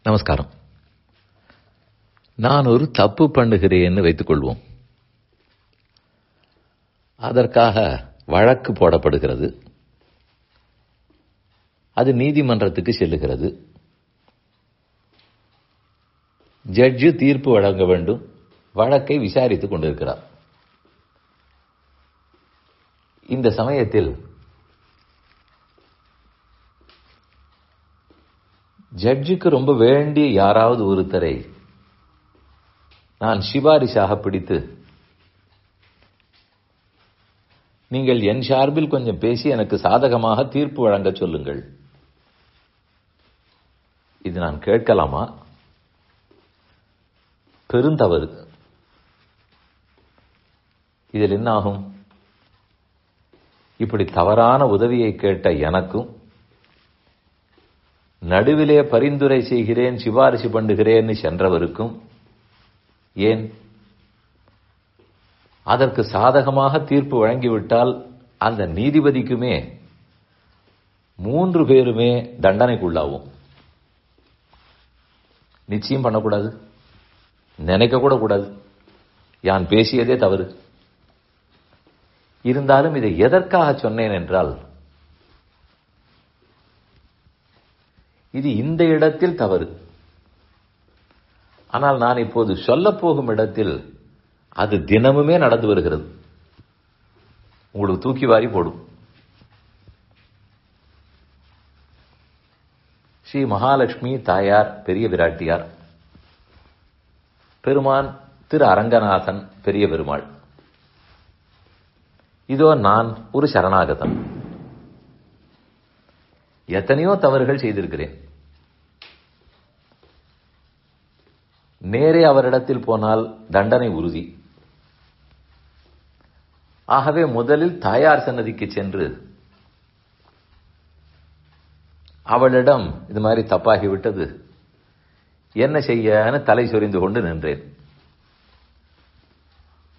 நமஸ்காரம். நான் ஒரு தப்பு பண்ணுகிறேன்னு வைத்துக் கொள்வோம். அதற்காக வழக்கு போடப்படுகிறது. அது நீதிமன்றத்துக்கு செல்லுகிறது. ஜட்ஜு தீர்ப்பு வழங்க வேண்டும். வழக்கை விசாரித்துக் கொண்டிருக்கிறார். இந்த சமயத்தில் ஜட்ஜுக்கு ரொம்ப வேண்டிய யாராவது ஒருத்தரை நான் சிபாரிசாக பிடித்து, நீங்கள் என் சார்பில் கொஞ்சம் பேசி எனக்கு சாதகமாக தீர்ப்பு வழங்க சொல்லுங்கள். இது நான் கேட்கலாமா? பெருந்தவறு. இதில் என்ன ஆகும்? இப்படி தவறான உதவியை கேட்ட எனக்கும், நடுவிலே பரிந்துரை செய்கிறேன், சிபாரிசு பண்ணுகிறேன்னு சென்றவருக்கும், ஏன் அதற்கு சாதகமாக தீர்ப்பு வழங்கிவிட்டால் அந்த நீதிபதிக்குமே 3 பேருமே தண்டனைக்குள்ளாகும். நிச்சயம் பண்ணக்கூடாது, நினைக்க கூட கூடாது. யான் பேசியதே தவறு. இருந்தாலும் இதை எதற்காக சொன்னேன் என்றால், இது இந்த இடத்தில் தவறு. ஆனால் நான் இப்போது சொல்லப் போகும் இடத்தில் அது தினமுமே நடந்து வருகிறது. உங்களுக்கு தூக்கி வாரி போடும். ஸ்ரீ மகாலட்சுமி தாயார் பெரிய விராட்டியார், பெருமான் திரு அரங்கநாதன் பெரிய பெருமாள், இதோ நான் ஒரு சரணாகதன். எத்தனையோ தவறுகள் செய்திருக்கிறேன். நேரே அவரிடத்தில் போனால் தண்டனை உறுதி. ஆகவே முதலில் தாயார் சன்னதிக்கு சென்று அவளிடம் இது மாதிரி தப்பாகிவிட்டது, என்ன செய்யன்னு தலை சொரிந்து கொண்டு நின்றேன்.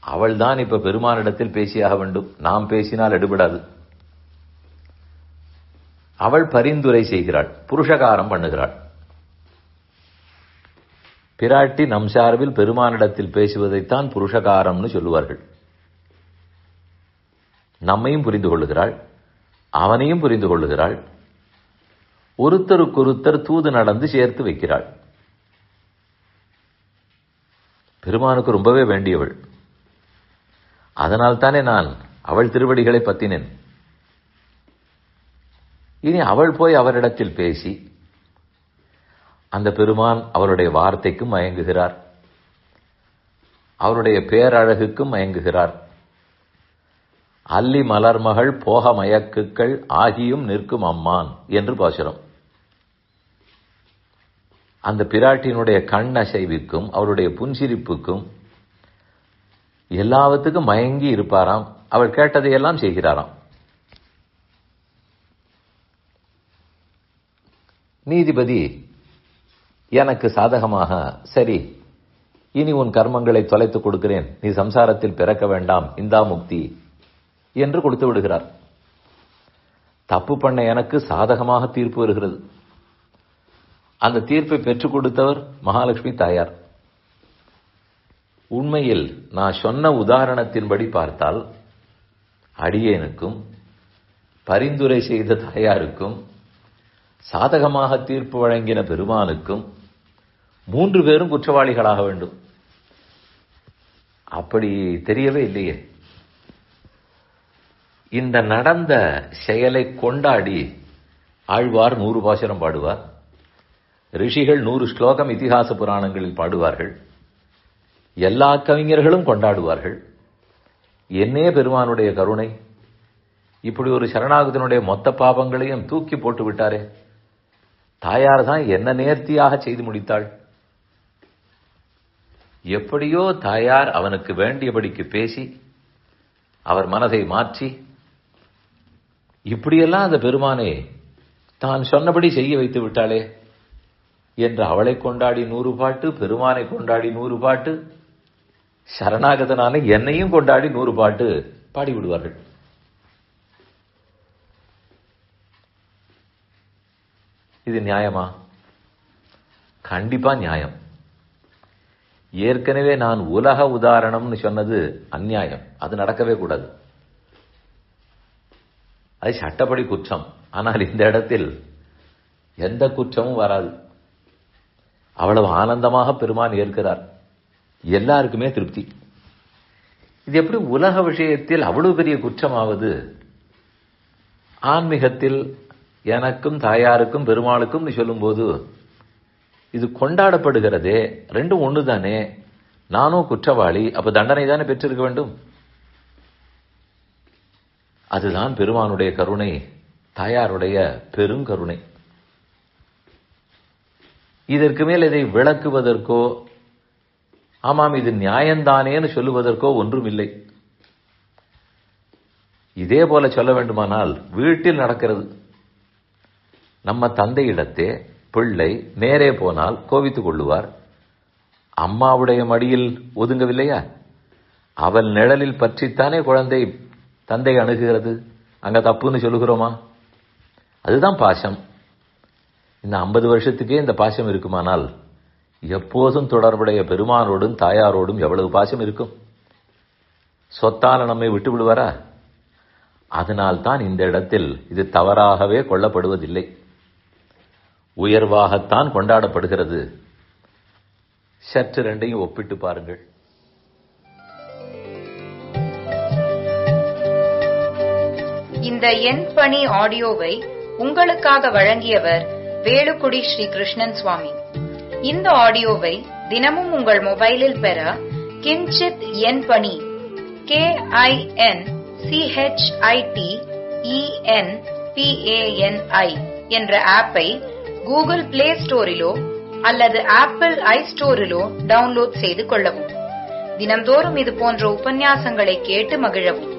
அவள் தான் இப்ப பெருமானிடத்தில் பேசியாக வேண்டும். நாம் பேசினால் எடுபடாது. அவள் பரிந்துரை செய்கிறாள், புருஷகாரம் பண்ணுகிறாள். பிராட்டி நம் சார்பில் பெருமானிடத்தில் பேசுவதைத்தான் புருஷகாரம்னு சொல்லுவார்கள். நம்மையும் புரிந்து கொள்ளுகிறாள், அவனையும் புரிந்து கொள்ளுகிறாள். ஒருத்தருக்கொருத்தர் தூது நடந்து சேர்த்து வைக்கிறாள். பெருமானுக்கு ரொம்பவே வேண்டியவள். அதனால் தானே நான் அவள் திருவடிகளை பத்தினேன். இனி அவள் போய் அவரிடத்தில் பேசி, அந்த பெருமான் அவருடைய வார்த்தைக்கும் மயங்குகிறார், அவருடைய பேரழகுக்கும் மயங்குகிறார். அல்லி மலர்மகள் போக மயக்குக்கள் ஆகியும் நிற்கும் அம்மான் என்று பாசுரம். அந்த பிராட்டியினுடைய கண் அசைவுக்கும் அவருடைய புன்சிரிப்புக்கும் எல்லாவற்றுக்கும் மயங்கி இருப்பாராம். அவள் கேட்டதையெல்லாம் செய்கிறாராம். நீதிபதி எனக்கு சாதகமாக, சரி இனி உன் கர்மங்களை தொலைத்துக் கொடுக்கிறேன், நீ சம்சாரத்தில் பிறக்க வேண்டாம், இந்தா முக்தி என்று கொடுத்து விடுகிறார். தப்பு பண்ண எனக்கு சாதகமாக தீர்ப்பு வருகிறது. அந்த தீர்ப்பை பெற்றுக் கொடுத்தவர் மகாலட்சுமி தாயார். உண்மையில் நான் சொன்ன உதாரணத்தின்படி பார்த்தால், அடியேனுக்கும் பரிந்துரை செய்த தாயாருக்கும் சாதகமாக தீர்ப்பு வழங்கின பெருமானுக்கும் 3 பேரும் குற்றவாளிகளாக வேண்டும். அப்படி தெரியவே இல்லையே. இந்த நடந்த செயலை கொண்டாடி ஆழ்வார் 100 பாசுரம் பாடுவார், ரிஷிகள் 100 ஸ்லோகம் இதிகாச புராணங்களில் பாடுவார்கள், எல்லா கவிஞர்களும் கொண்டாடுவார்கள். என்னே பெருமானுடைய கருணை, இப்படி ஒரு சரணாகதனுடைய மொத்த பாபங்களையும் தூக்கி போட்டு விட்டாரே. தாயார் தான் என்ன நேர்த்தியாக செய்து முடித்தாள். எப்படியோ தாயார் அவனுக்கு வேண்டியபடிக்கு பேசி அவர் மனதை மாற்றி, இப்படியெல்லாம் அந்த பெருமானை தான் சொன்னபடி செய்ய வைத்து விட்டாளே என்று அவளை கொண்டாடி 100 பாட்டு, பெருமானை கொண்டாடி 100 பாட்டு, சரணாகதனான என்னையும் கொண்டாடி 100 பாட்டு பாடிவிடுவார்கள். இது நியாயமா? கண்டிப்பா நியாயம். ஏற்கனவே நான் உலக உதாரணம்னு சொன்னது அநியாயம். அது நடக்கவே கூடாது. அது சட்டப்படி குற்றம். ஆனால் இந்த இடத்தில் எந்த குற்றமும் வராது. அவ்வளவு ஆனந்தமாக பெருமான் ஏற்கிறார். எல்லாருக்குமே திருப்தி. இது எப்படி உலக விஷயத்தில் அவ்வளவு பெரிய குற்றமாவது? ஆன்மீகத்தில் எனக்கும் தாயாருக்கும் பெருமாளுக்கும் சொல்லும் போது இது கொண்டாடப்படுகிறதே, ரெண்டும் ஒண்ணுதானே, நானும் குற்றவாளி, அப்ப தண்டனை தானே பெற்றிருக்க வேண்டும். அதுதான் பெருமானுடைய கருணை, தாயாருடைய பெருங்கருணை. இதற்கு மேல் இதை விளக்குவதற்கோ ஆமாம் இது நியாயந்தானேன்னு சொல்லுவதற்கோ ஒன்றும் இல்லை. இதே போல சொல்ல வேண்டுமானால் வீட்டில் நடக்கிறது. நம்ம தந்தையிடத்தே பிள்ளை நேரே போனால் கோபித்துக் கொள்ளுவார். அம்மாவுடைய மடியில் ஒதுங்கவில்லையா? அவள் நிழலில் பற்றித்தானே குழந்தை தந்தை அணுகுகிறது. அங்க தப்புன்னு சொல்லுகிறோமா? அதுதான் பாசம். இந்த 50 வருஷத்துக்கே இந்த பாசம் இருக்குமானால் எப்போதும் தொடர்புடைய பெருமானோடும் தாயாரோடும் எவ்வளவு பாசம் இருக்கும்? சொத்தால நம்மை விட்டு விடுவாரா? அதனால்தான் இந்த இடத்தில் இது தவறாகவே கொள்ளப்படுவதில்லை, உயர்வாகத்தான் கொண்டாடப்படுகிறது. சற்று ரெண்டையும் ஒப்பிட்டு பாருங்கள். இந்த என் பணி ஆடியோவை உங்களுக்காக வழங்கியவர் வேலுக்குடி ஸ்ரீ கிருஷ்ணன் சுவாமி. இந்த ஆடியோவை தினமும் உங்கள் மொபைலில் பெற கிஞ்சித் என் பணி KINCHITENPANI என்ற ஆப்பை கூகுள் பிளே ஸ்டோரிலோ அல்லது ஆப்பிள் ஐ ஸ்டோரிலோ டவுன்லோட் செய்து கொள்ளவும். தினம்தோறும் இது போன்ற உபன்யாசங்களை கேட்டு மகிழவும்.